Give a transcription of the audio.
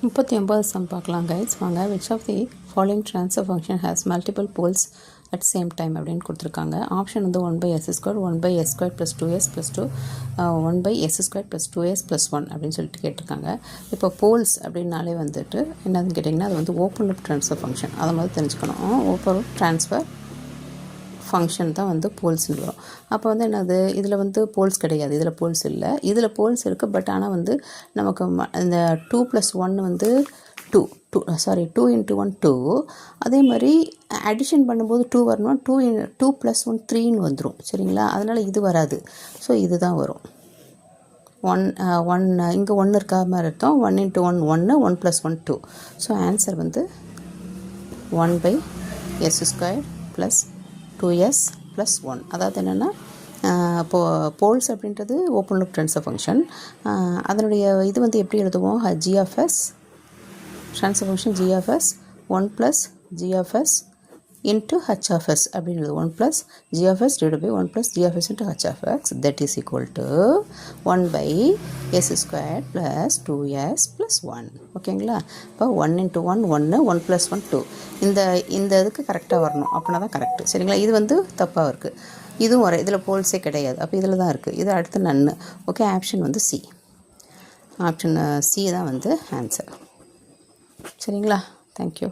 39 some பார்க்கலாம் guys வாங்க. which of the following transfer function has multiple poles at same time அப்படின்னு கொடுத்துருக்காங்க. Option வந்து 1/s², 1/s² + 2s + 2, 1/s² + 2s + 1 அப்படின்னு சொல்லிட்டு கேட்டிருக்காங்க. இப்போ போல்ஸ் அப்படின்னாலே வந்துட்டு என்னதுன்னு கேட்டிங்கன்னா அது வந்து ஓப்பன் லூப் ட்ரான்ஸ்ஃபர் ஃபங்க்ஷன். அதை மாதிரி தெரிஞ்சுக்கணும். ஓப்பன் லூப் ட்ரான்ஸ்ஃபர் ஃபங்க்ஷன் தான் வந்து போல்ஸ்னு வரும். அப்போ வந்து என்னது, இதில் வந்து போல்ஸ் கிடையாது, இதில் போல்ஸ் இல்லை, இதில் போல்ஸ் இருக்குது. பட் ஆனால் வந்து நமக்கு இந்த 2 + 1 வந்து 2 × 1 2. அதே மாதிரி அடிஷன் பண்ணும்போது 2 வரணும். 2 + 1 3ன்னு வந்துடும். சரிங்களா? அதனால் இது வராது. ஸோ இது தான் வரும். 1 இங்கே 1 இருக்கா மாதிரி அர்த்தம். 1 × 1 1, 1 + 1 2. ஸோ ஆன்சர் வந்து 1/s² + 2s + 1. அதாவது என்னென்னா போல்ஸ் அப்படின்றது ஓப்பன் லூப் ட்ரான்ஸ்ஃபர் ஃபங்க்ஷன். அதனுடைய இது வந்து எப்படி எழுதுவோம், g(s) transfer function g(s) 1 + g(s) into h(s) அப்படின்னு எழுதுவோம். 1 + g(s) / 1 + g(s) into h(x) that is equal to 1/s² + 2s + 1. ஓகேங்களா? இப்போ 1 × 1 1, 1 + 1 2. இந்த இதுக்கு கரெக்டாக வரணும். அப்படின்னா தான் கரெக்டு. சரிங்களா? இது வந்து தப்பாக இருக்குது. இதுவும் வர இதில் போல்ஸே கிடையாது. அப்போ இதில் தான் இருக்குது. இது அடுத்து நன்னு. ஓகே, ஆப்ஷன் வந்து சி. ஆப்ஷன் சி தான் வந்து ஆன்சர். சரிங்களா? தேங்க்யூ.